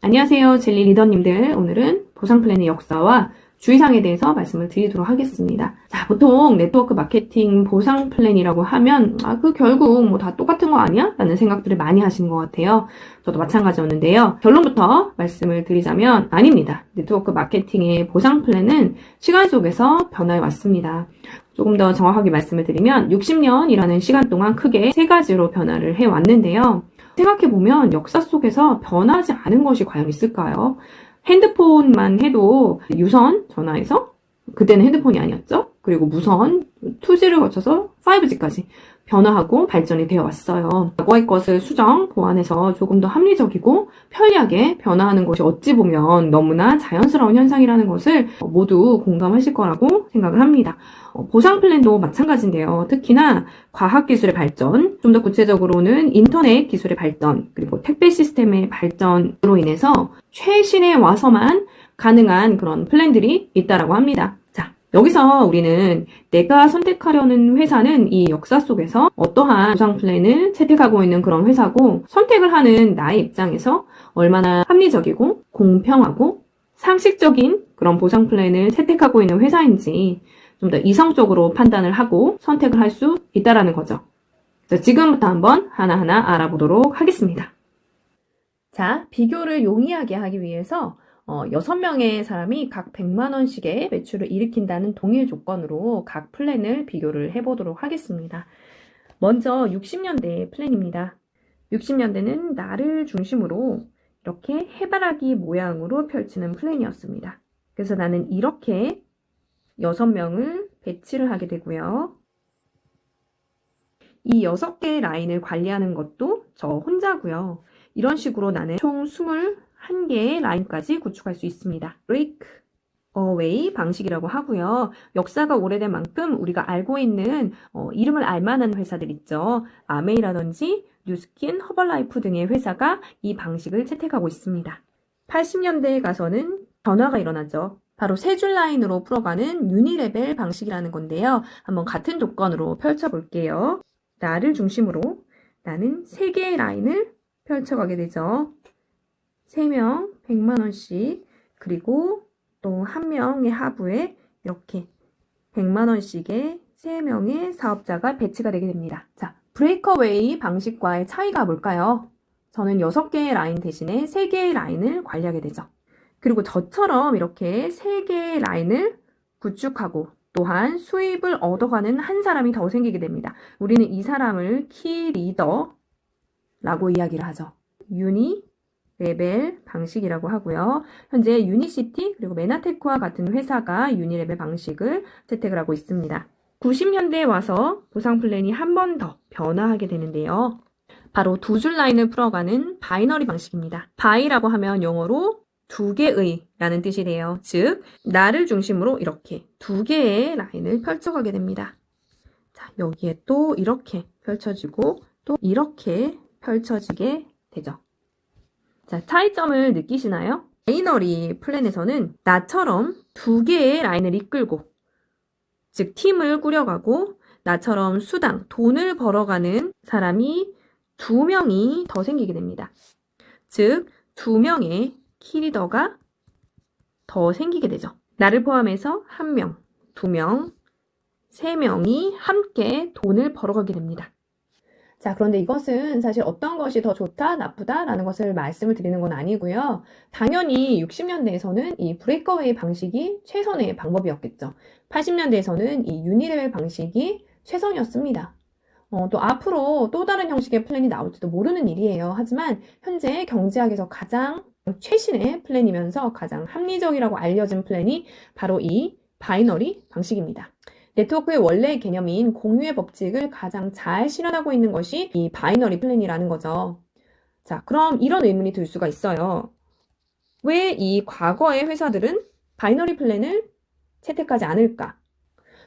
안녕하세요, 젤리 리더님들. 오늘은 보상 플랜의 역사와 주의사항에 대해서 말씀을 드리도록 하겠습니다. 자, 보통 네트워크 마케팅 보상 플랜이라고 하면 그 결국 뭐 다 똑같은 거 아니야? 라는 생각들을 많이 하시는 것 같아요. 저도 마찬가지였는데요. 결론부터 말씀을 드리자면 아닙니다. 네트워크 마케팅의 보상 플랜은 시간 속에서 변화해 왔습니다. 조금 더 정확하게 말씀을 드리면 60년이라는 시간 동안 크게 세 가지로 변화를 해왔는데요. 생각해보면 역사 속에서 변하지 않은 것이 과연 있을까요? 핸드폰만 해도 유선 전화에서, 그때는 핸드폰이 아니었죠? 그리고 무선, 2G를 거쳐서 5G까지 변화하고 발전이 되어 왔어요. 과거의 것을 수정, 보완해서 조금 더 합리적이고 편리하게 변화하는 것이 어찌 보면 너무나 자연스러운 현상이라는 것을 모두 공감하실 거라고 생각을 합니다. 보상 플랜도 마찬가지인데요. 특히나 과학기술의 발전, 좀 더 구체적으로는 인터넷 기술의 발전, 그리고 택배 시스템의 발전으로 인해서 최신에 와서만 가능한 그런 플랜들이 있다라고 합니다. 자, 여기서 우리는 내가 선택하려는 회사는 이 역사 속에서 어떠한 보상 플랜을 채택하고 있는 그런 회사고, 선택을 하는 나의 입장에서 얼마나 합리적이고 공평하고 상식적인 그런 보상 플랜을 채택하고 있는 회사인지 좀 더 이성적으로 판단을 하고 선택을 할 수 있다라는 거죠. 자, 지금부터 한번 하나하나 알아보도록 하겠습니다. 자, 비교를 용이하게 하기 위해서 6명의 사람이 각 100만 원씩의 매출을 일으킨다는 동일 조건으로 각 플랜을 비교를 해보도록 하겠습니다. 먼저 60년대 플랜입니다. 60년대는 나를 중심으로 이렇게 해바라기 모양으로 펼치는 플랜이었습니다. 그래서 나는 이렇게 6명을 배치를 하게 되고요. 이 6개의 라인을 관리하는 것도 저 혼자고요. 이런 식으로 나는 총 21개의 라인까지 구축할 수 있습니다. break away 방식이라고 하고요. 역사가 오래된 만큼 우리가 알고 있는 이름을 알만한 회사들 있죠. 아메이라든지 뉴스킨, 허벌라이프 등의 회사가 이 방식을 채택하고 있습니다. 80년대에 가서는 변화가 일어나죠. 바로 세 줄 라인으로 풀어가는 유니레벨 방식이라는 건데요. 한번 같은 조건으로 펼쳐볼게요. 나를 중심으로 나는 3개의 라인을 펼쳐가게 되죠. 3명 100만 원씩, 그리고 또 1명의 하부에 이렇게 100만 원씩의 3명의 사업자가 배치가 되게 됩니다. 자, 브레이크어웨이 방식과의 차이가 뭘까요? 저는 6개의 라인 대신에 3개의 라인을 관리하게 되죠. 그리고 저처럼 이렇게 3개의 라인을 구축하고 또한 수입을 얻어가는 한 사람이 더 생기게 됩니다. 우리는 이 사람을 키 리더라고 이야기를 하죠. 유니 레벨 방식이라고 하고요. 현재 유니시티 그리고 메나테크와 같은 회사가 유니레벨 방식을 채택을 하고 있습니다. 90년대에 와서 보상 플랜이 한 번 더 변화하게 되는데요. 바로 2줄 라인을 풀어가는 바이너리 방식입니다. 바이라고 하면 영어로 2개의 라는 뜻이 돼요. 즉, 나를 중심으로 이렇게 2개의 라인을 펼쳐가게 됩니다. 자, 여기에 또 이렇게 펼쳐지고 또 이렇게 펼쳐지게 되죠. 자, 차이점을 느끼시나요? 바이너리 플랜에서는 나처럼 2개의 라인을 이끌고, 즉 팀을 꾸려가고 나처럼 수당, 돈을 벌어가는 사람이 2명이 더 생기게 됩니다. 즉, 2명의 키리더가 더 생기게 되죠. 나를 포함해서 1명, 2명, 3명이 함께 돈을 벌어가게 됩니다. 자, 그런데 이것은 사실 어떤 것이 더 좋다, 나쁘다라는 것을 말씀을 드리는 건 아니고요. 당연히 60년대에서는 이 브레이크어웨이 방식이 최선의 방법이었겠죠. 80년대에서는 이 유니레벨 방식이 최선이었습니다. 또 앞으로 또 다른 형식의 플랜이 나올지도 모르는 일이에요. 하지만 현재 경제학에서 가장 최신의 플랜이면서 가장 합리적이라고 알려진 플랜이 바로 이 바이너리 방식입니다. 네트워크의 원래 개념인 공유의 법칙을 가장 잘 실현하고 있는 것이 이 바이너리 플랜이라는 거죠. 자, 그럼 이런 의문이 들 수가 있어요. 왜 이 과거의 회사들은 바이너리 플랜을 채택하지 않을까?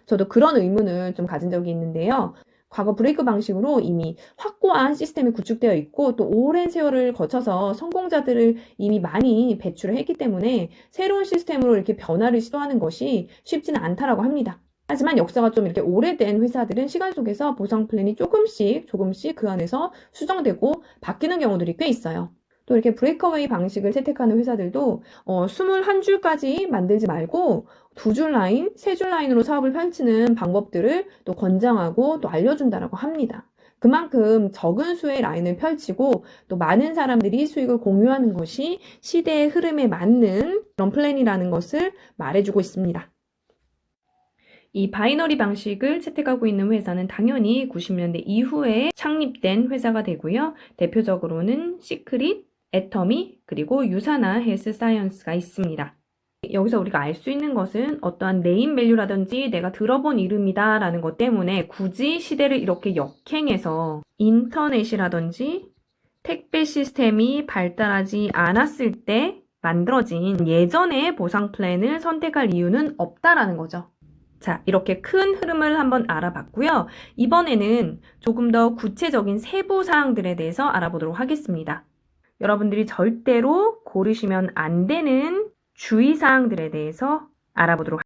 저도 그런 의문을 좀 가진 적이 있는데요. 과거 브레이크 방식으로 이미 확고한 시스템이 구축되어 있고 또 오랜 세월을 거쳐서 성공자들을 이미 많이 배출을 했기 때문에 새로운 시스템으로 이렇게 변화를 시도하는 것이 쉽지는 않다라고 합니다. 하지만 역사가 좀 이렇게 오래된 회사들은 시간 속에서 보상 플랜이 조금씩 그 안에서 수정되고 바뀌는 경우들이 꽤 있어요. 또 이렇게 브레이크어웨이 방식을 채택하는 회사들도 21줄까지 만들지 말고 2줄 라인, 3줄 라인으로 사업을 펼치는 방법들을 또 권장하고 또 알려준다라고 합니다. 그만큼 적은 수의 라인을 펼치고 또 많은 사람들이 수익을 공유하는 것이 시대의 흐름에 맞는 그런 플랜이라는 것을 말해주고 있습니다. 이 바이너리 방식을 채택하고 있는 회사는 당연히 90년대 이후에 창립된 회사가 되고요. 대표적으로는 시크릿, 애터미, 그리고 유사나 헬스 사이언스가 있습니다. 여기서 우리가 알 수 있는 것은 어떠한 네임 밸류라든지 내가 들어본 이름이다 라는 것 때문에 굳이 시대를 이렇게 역행해서 인터넷이라든지 택배 시스템이 발달하지 않았을 때 만들어진 예전의 보상 플랜을 선택할 이유는 없다라는 거죠. 자, 이렇게 큰 흐름을 한번 알아봤고요. 이번에는 조금 더 구체적인 세부 사항들에 대해서 알아보도록 하겠습니다. 여러분들이 절대로 고르시면 안 되는 주의 사항들에 대해서 알아보도록 하겠습니다.